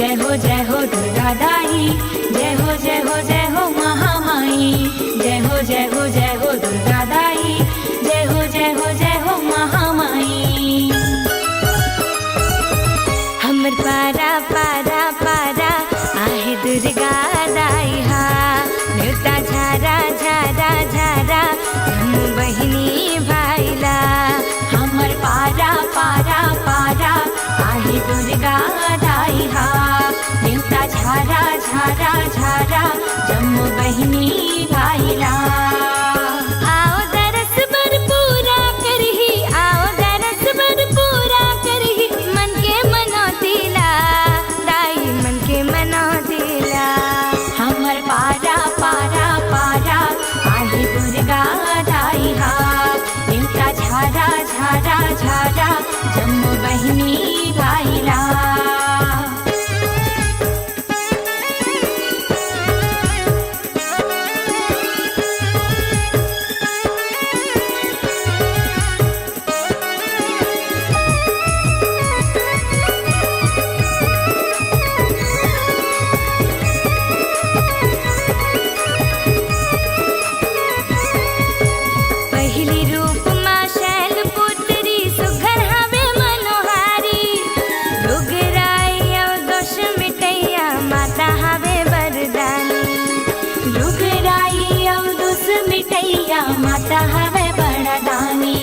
जय हो दुर्गा दाई, जय हो जय हो महामाई, जय हो दुर्गा दाई, जय हो महामाई। हमर पारा पारा पारा आहे दुर्गा दाई हा, न्योता झारा झारा झारा हम बहिनी भाईला। हमर पारा पारा पारा आहे दुर्गा दाई हा, न्योता झारा झारा झारा जम्मू बहिनी भाईला। आओ दरस बर पूरा करही, आओ दरस बर पूरा करही मन के मनौतीला, दाई मन के मनौतीला। हमर पारा पारा पारा आहे दुर्गा दाई हा, न्योता झारा झारा झारा जम्मू बहिनी भाईला। माता हवे बड़ा दानी,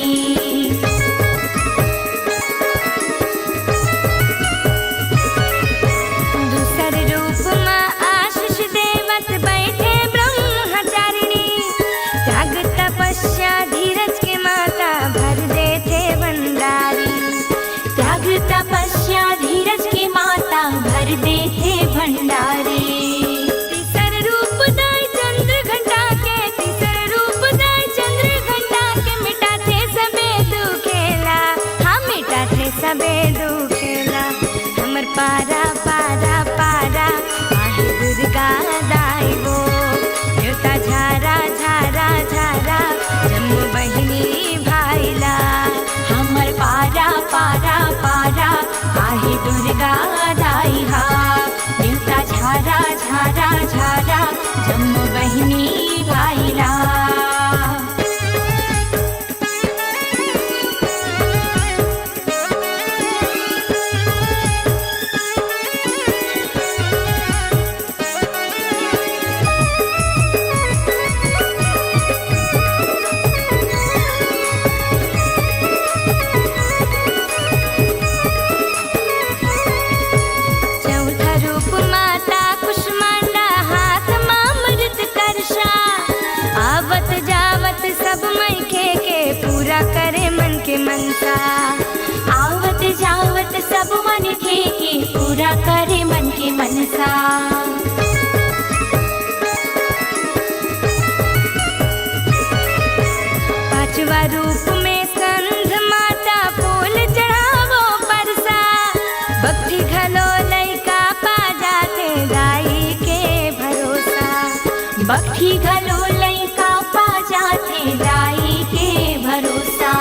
दूसर रूप में आशीष देवत बैठे ब्रह्मचारिणी। त्याग तपस्या धीरज के माता भर देते भंडारी, त्याग तपस्या धीरज के माता भर देते भंडारी। सबे दुखेला हमर पारा पारा पारा आहे दुर्गा दाई वो, न्योता झारा झारा झारा जम्मू बहिनी भाईला। हमर पारा पारा पारा आहे दुर्गा दाई हा, न्योता झारा झारा झारा जम्मू बहिनी भाईला। सब मैखे के पूरा करे मन के मनसा, आवत जावत सब मन के पूरा करे मन के मनसा। पांचवा रूप में स्कंद माता फूल चढ़ावो परसा, भक्ति घलो लइका पा जाते दाई के भरोसा, भक्ति घलो लइका पा जाते दाई के भरोसा।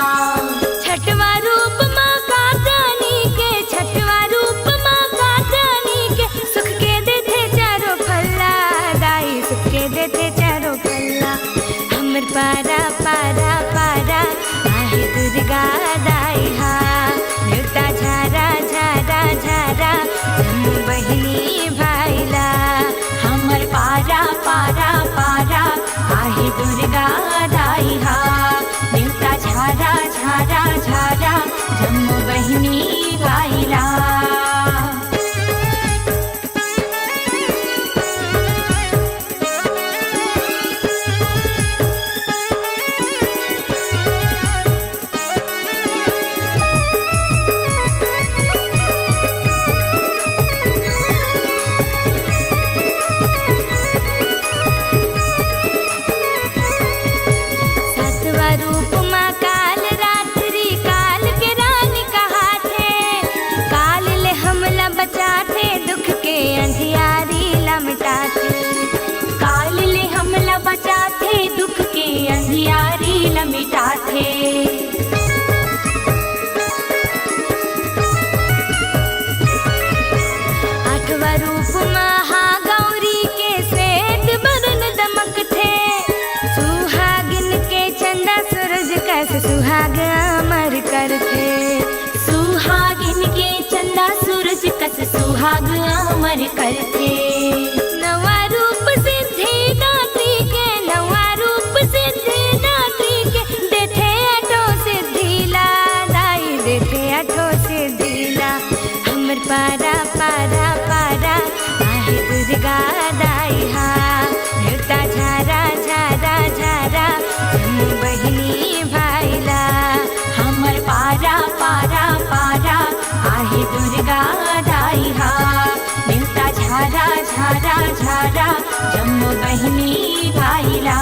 छठवा रूप माँ कात्यायनी के, छठवा रूप माँ कात्यायनी के सुख के देते चारों फल्ला, दाई सुख के देते चारों फल्ला। हमर पारा पारा पारा आहे दुर्गा दाई हा, न्योता झारा झारा झारा जम्मू बहिनी भाईला। हमर पारा पारा पारा आहे दुर्गा दाई हा, न्योता झारा झारा झारा जम्मू बहिनी भाईला। रूप माँ काल रात्रि काल के रानी कहा थे, काल ले हमला बचाते दुख के अंधियारी लमटाते, काल ले हमला बचाते दुख के अंधियारी लमिटाते। आठवा सुहाग अमर करथे। सुहागिन के चंदा सूरज कस सुहाग अमर करथे। नवा रूप सिद्धि दात्री के, नवा रूप सिद्धि दात्री के, देथे अठो सिद्धिला दाई, देथे अठो सिद्धिला। हमर पारा पारा पारा आहे दुर्गा दाई हा, न्योता झारा झारा झारा जम्मू बहिनी भाईला। हमर पारा पारा पारा आहे दुर्गा दाई हा, न्योता झारा झारा झारा जम्मू बहिनी भाईला।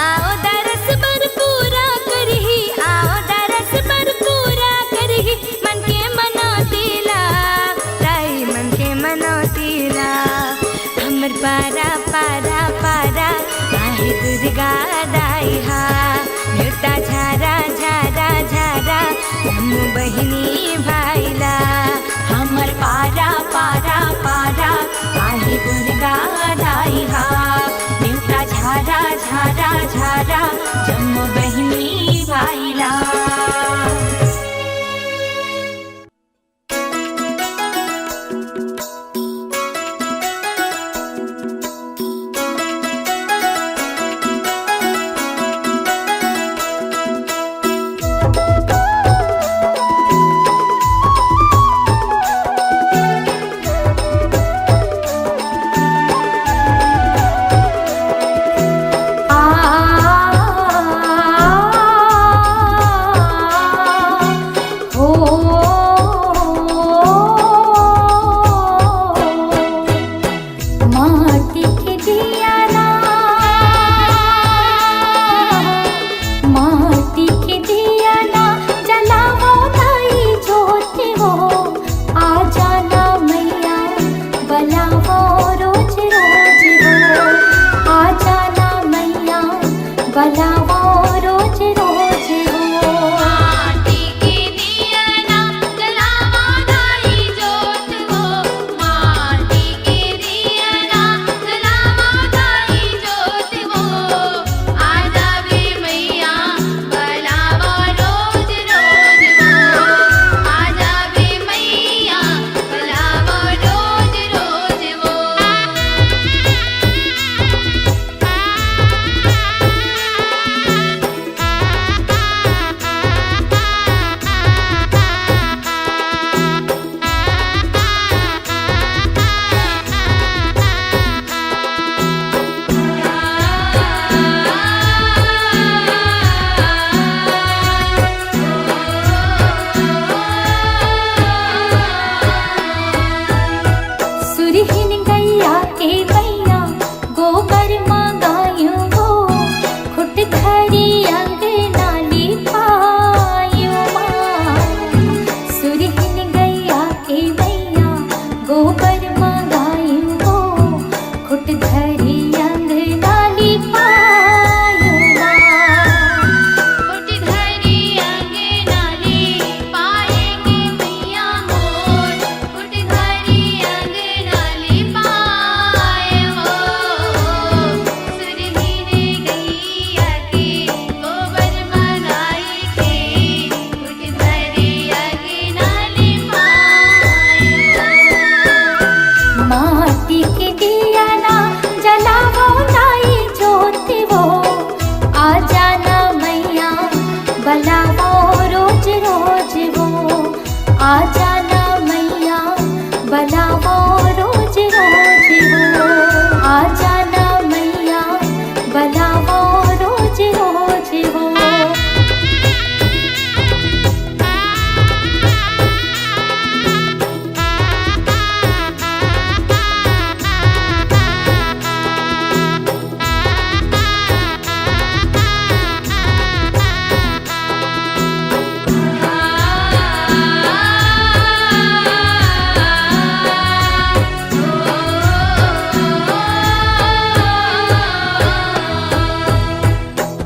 आओ दरस बर पूरा करही, आओ दरस बर पूरा करही, मन के मनौतीला दाई, मन के मनौतीला। हमर पारा पारा पारा आहे दुर्गा दाई हा, न्योता झारा झारा झारा जम्मू बहिनी भाईला। हमर पारा पारा पारा आहे दुर्गा दाई हा, न्योता झारा झारा झारा जम्मू बहिनी भाईला।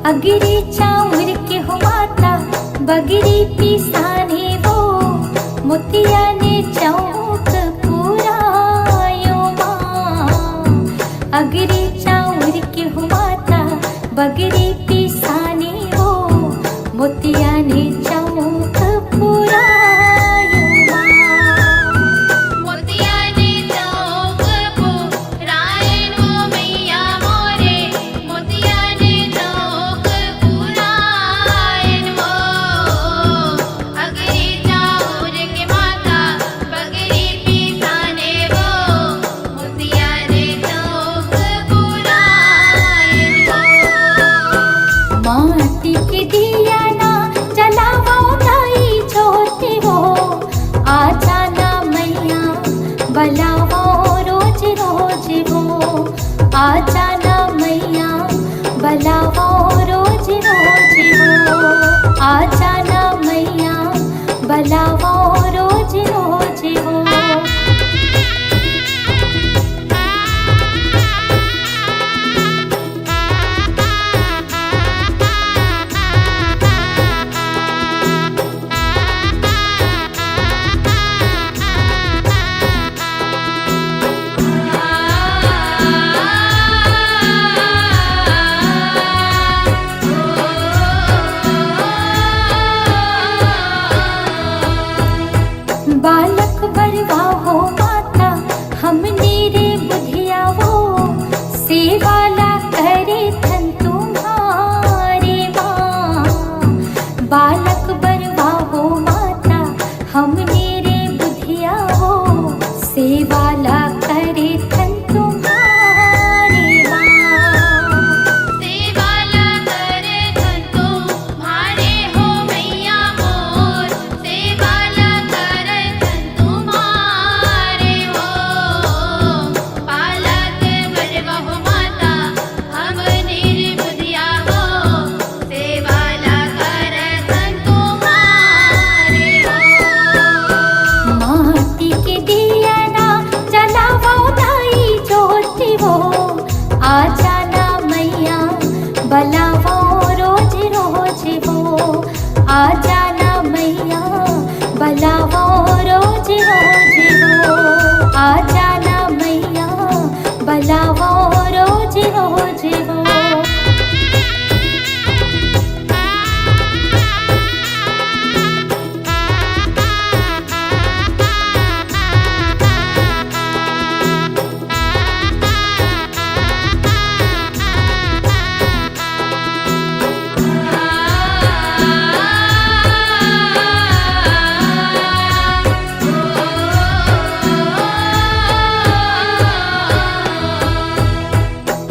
अगरी चाउर के हो माता बगरी पिसाने वो मोतिया ने चौक पुरायो माँ। अगरी चाउर के हो माता बगरी पिसाने वो मोतियाने चौक पुरायो मोतियाने चौक पुरायण वो मैया मोरे मोतियाने चौक पुरायण वो अगरी चाउर के माता बगरी पिसाने वो मोतियाने चौक पुरायण वो माटी के दिया ना जलावो दाई छोटी हो आजा ना मैया बलावो रोज रोज वो आजा ना मैया बलावो रोज रोज वो आजा ना मैया बलावो रोज रोज वो बालक बरवा हो माता हमने रे बुधिया वो सेवाला करे थन तुम्हारे माँ बालक बरवा हो माता हमने रे बुधिया वो सेवाला करे थन तुम्हारे माँ सेवाला करे धन तुम्हारे हो मैया मोर सेवाला करे धन तुम्हारे हो पालक बरवा हो माता हम निर्बुधिया हो सेवाला करे धन तुम्हारे हो माटी के दिया ना जलावो दाई ज्योति वो आजा ना मैया बलावो रोज रोज वो आजा ना मैया बलावो रोज रोज वो आजा ना मैया बलावो रोज रोज वो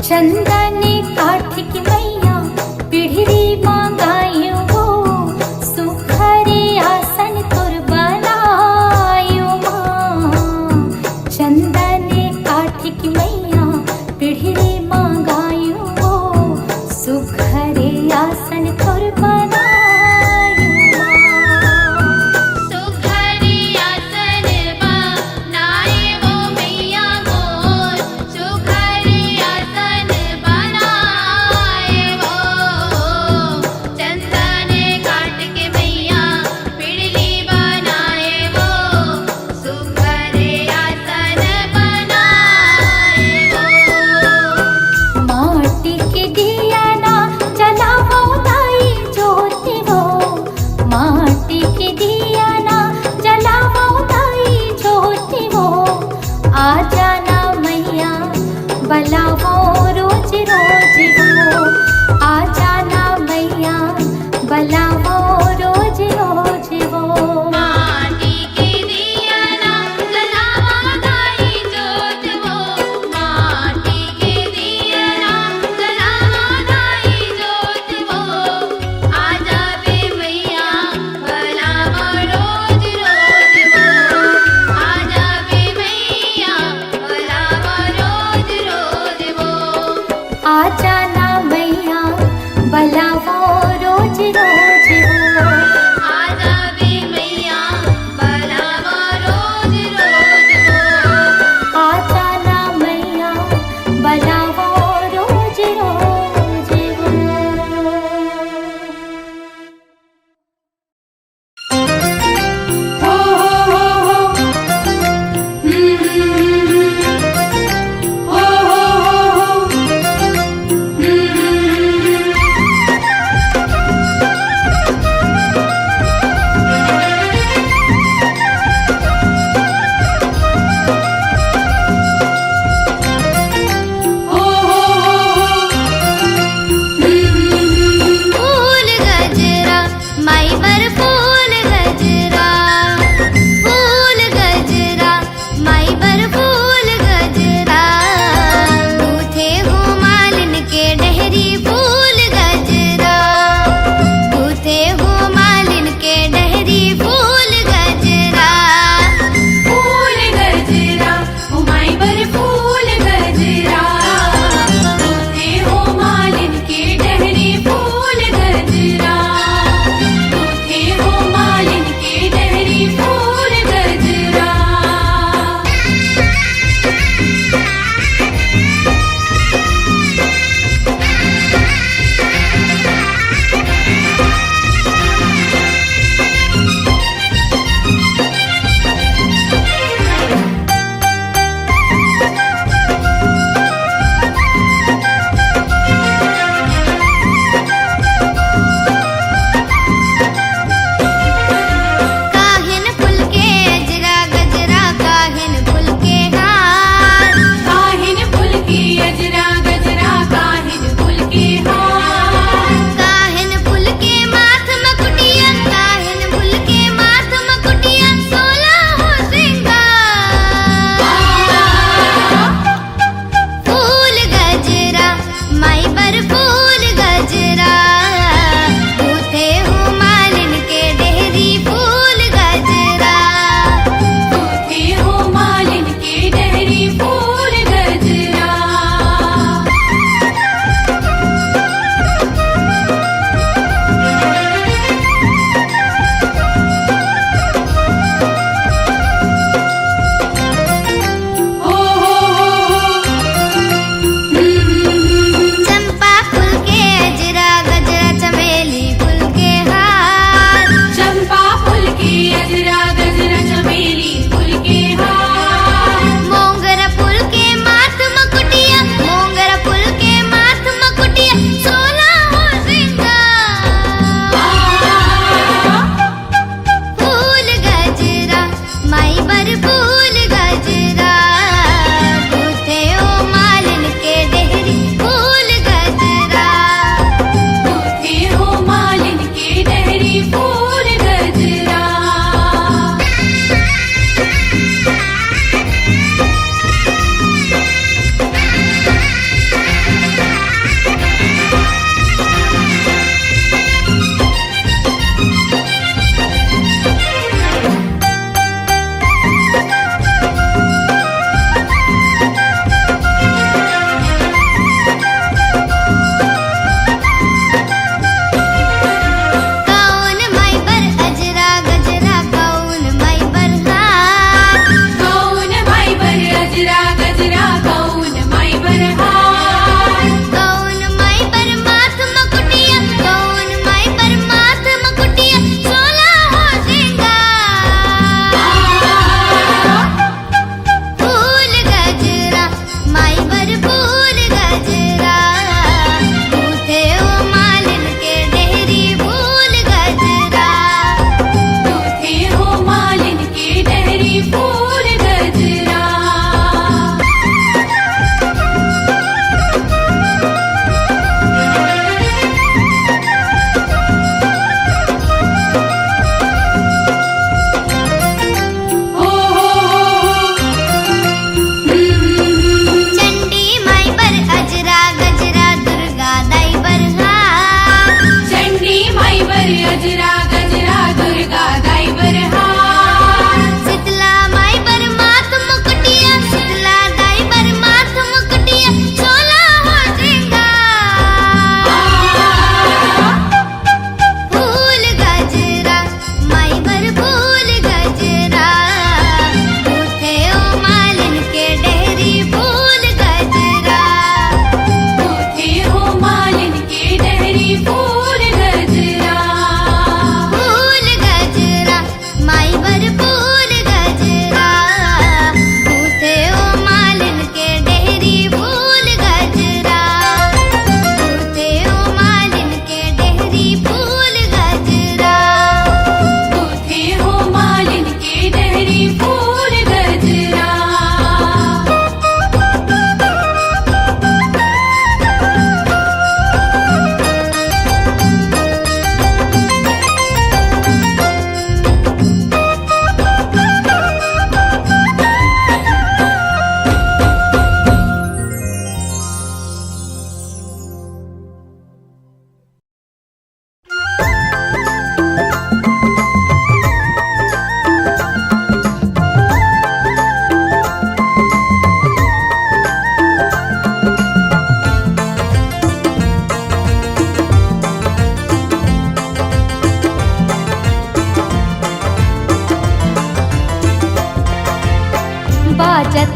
चंदने काठ की मैया पिढ़री मांगायो वो सुखरे आसन तुर बनायो माँ चंदने काठ की मैया पिढ़री मांगायो वो सुखरे आसन तुर बनायो माँ सुखरी आसन बनाए वो मैया मोर सुखरी आसन बनाए वो चंदन काट के मैया पिड़ली बनाए वो सुखरी आसन बनाए वो माटी के दिया ना जलावो दाई ज्योति वो माटी के दिया ना जलावो दाई ज्योति वो आजा ना मैया बलावो रोज रोज वो आजा ना मैया बलावो रोज रोज वो माटी के दिया ना जलावा दाई जोत वो माटी के दिया ना जलावा दाई जोत वो आजा बे मैया बलावा रोज रोज वो आजा बे मैया बलावा रोज रोज वो आजा ना मैया बलावो रोज रोज वो आजा बे मैया माई बर फूल गजरा, फूल गजरा, माई बर फूल गजरा। गूथे हो मालिन के डहरी फूल गजरा, गूथे हो मालिन के डहरी फूल गजरा। फूल गजरा ओ माई बर फूल गजरा, गूथे हो मालिन के डहरी फूल गजरा, गूथे हो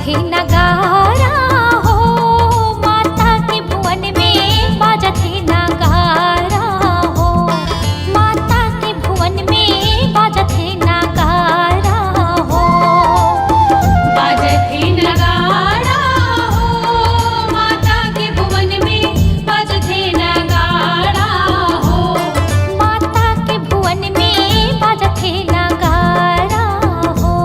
थे नगारा हो, माता के भुवन में बाजा थे नगारा हो, माता के भुवन में बाजा थे नगारा हो। बाजत है नगाड़ा हो, माता के भुवन में बाजत है नगाड़ा हो। माता के भुवन में बाजा थे नगारा हो।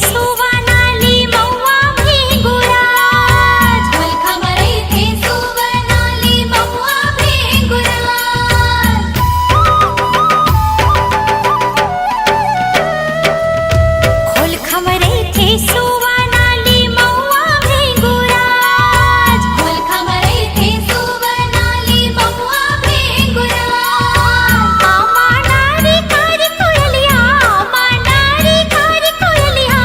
सुवनाली मौआ भेंगुराज। खोल खमरै थे सुवनाली महुआ भेंगुराज। खोल खमरै थे सुवनाली मौआ भेंगुराज। खोल खमरै थे सुवनाली महुआ भेंगुराज। आमा नारी कारी कोयलिया, आमा नारी कारी कोयलिया,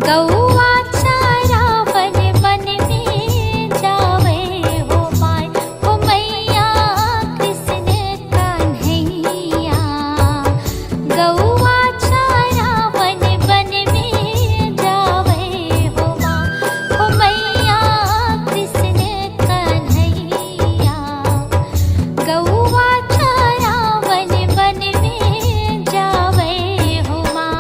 गौआ चारा वन वन में जावे हो माय हो मैया कृष्ण कन्हैया। गौआ चारा वन वन में जावे हो माँ हो मैया कृष्ण कन्हैया। गौआ चारा वन वन में जावे हो माँ।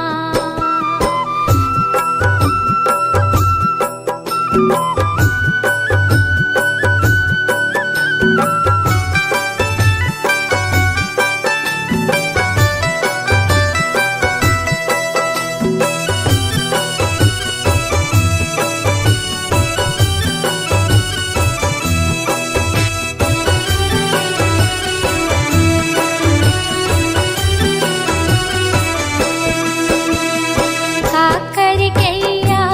काकर गैया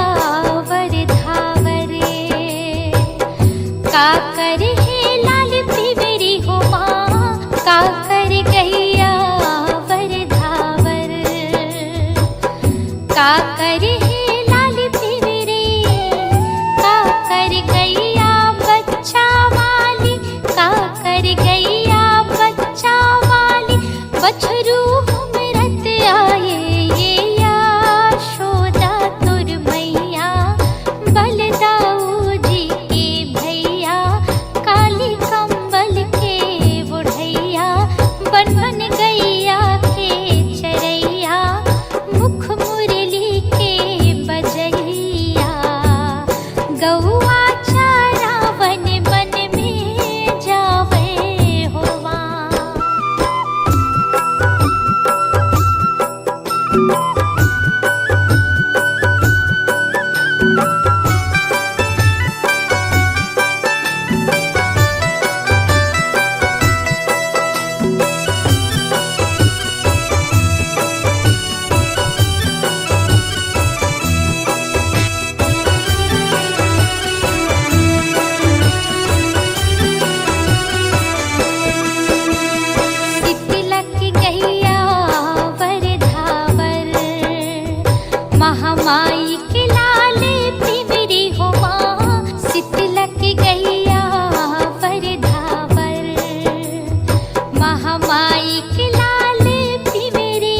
वरधावरे काकर है लाल पिबरी हो माँ। काकर गैया वरधावर काकर है लाल पिबरी। काकर गैया बच्चा वाली काकर गैया बच्चा वाली। बछरू हमरत आए ये यशोदा तुर मैया। बलदाऊ जी के भैया काली कंबल के बुढ़ैया। बन बन गैया के चरैया मुख मुरली के बजैया। गौआ चारा वन वन में जावे हो माँ। शीतलक गैया वरधावर महामाई के लाल पिबरी हो माँ। शीतलक गैया वरधावर महामाई के लाल पिबरी।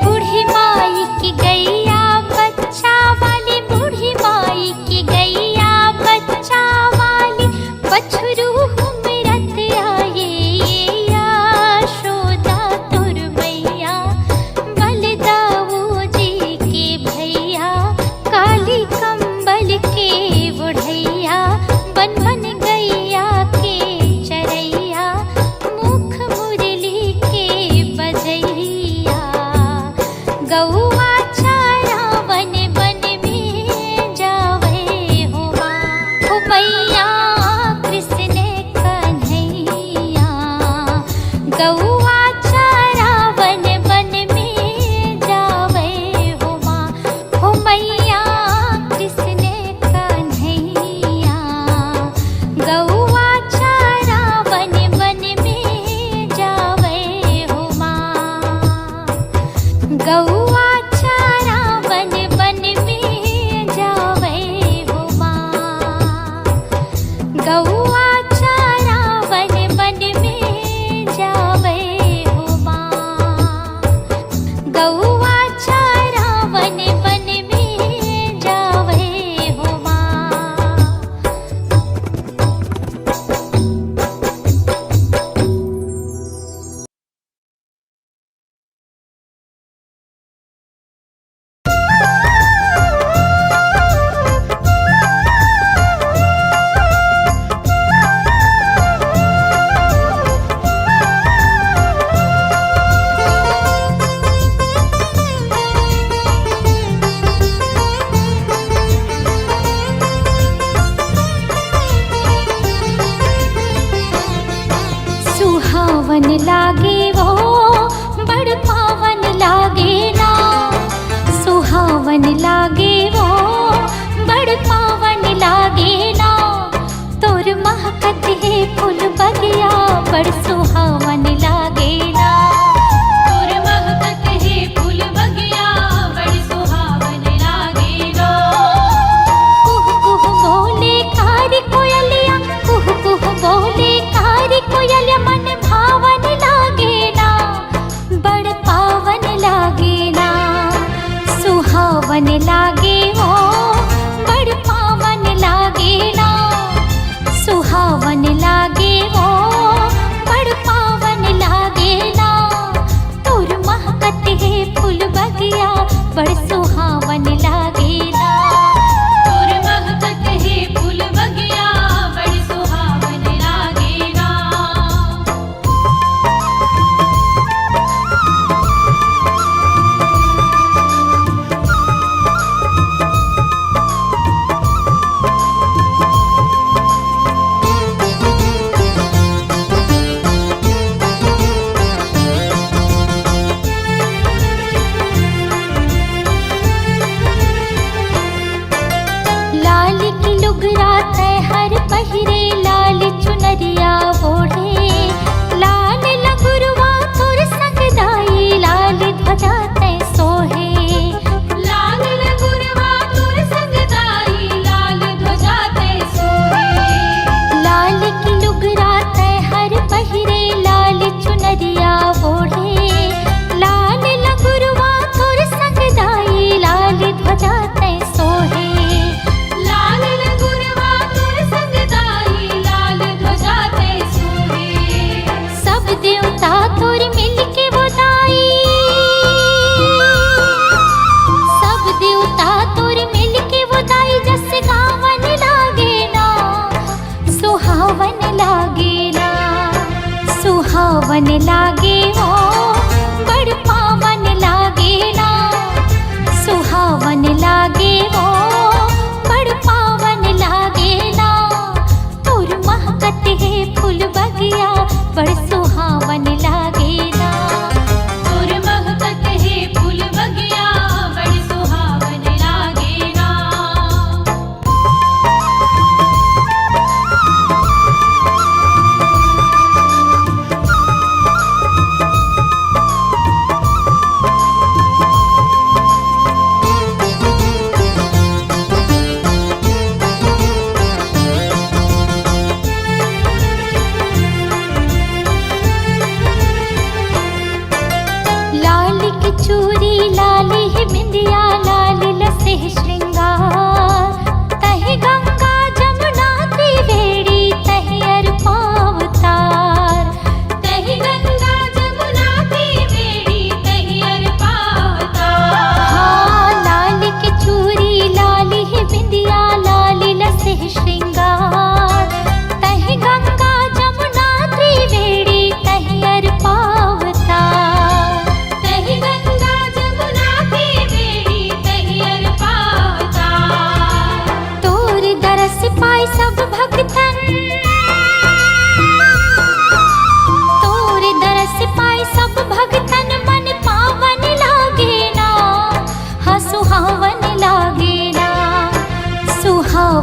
बूढ़ी माई की गैया बच्चा वाली बूढ़ी माई की गैया बच्चा वाली। बछरू हमरत आए यशोदा तुर मैया। बलदाऊ जी के भैया काली कंबल के बुढ़ैया। बन बन गैया के चरैया मुख मुरली के बजैया। गौआ चारा वन वन में जावे हो माँ हो मैया कृष्ण कन्हैया। गौआ चारा वन वन में जावे हो माँ हो मैया कृष्ण कन्हैया। गौआ चारा वन वन में जावे हो माँ। गौआ चारा वन वन में जावे हो माँ। गौआ चारा वन वन में जावे हो माँ। गौआ चारा वन वन में जावे हो माँ। सुहावन लागे वो बड़ पावन लागे ना। सुहावन लागे वो बड़ पावन लागे ना। तोर महकत है फूल बगिया बड़ सुहावन लागे ना। तोर महकत है फूल बगिया बड़ सुहावन लागे ना।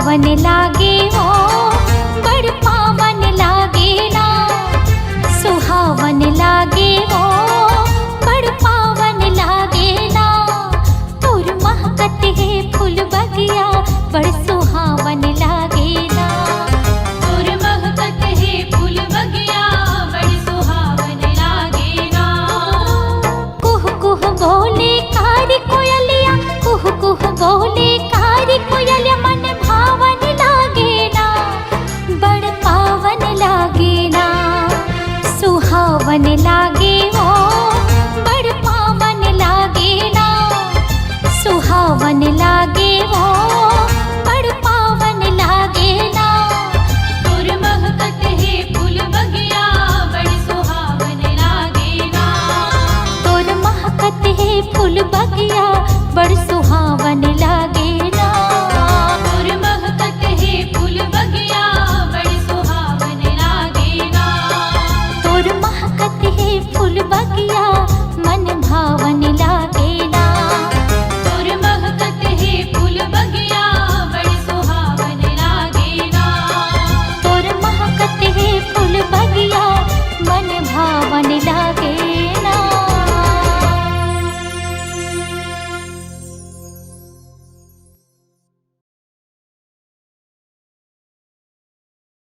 सुहावन लागे वो बड़ पावन लागे ना सुहावन लागे वो बड़ पावन लागे ना तोर महकत है फूल बगिया बड़ सुहावन लागे ना तोर महकत है फूल बगिया बड़ी सुहावन लागे ना कुह कुह बोले कारी कोयलिया कुह कुह बोले कारी कोयलिया मन भावन लागे ना बड़ पावन लागे ना सुहावन लागे वो बड़ पावन लागे ना सुहावन लागे वो बड़ पावन लागे ना तोर महकत है फूल बगिया बड़ी सुहावन लागे ना तोर महकत है फूल बगिया बड़ सुहावन लागे ना तोर महकत है फूल बगिया बड़ी सुहावन लागे ना तोर महकत है फूल बगिया मन भावन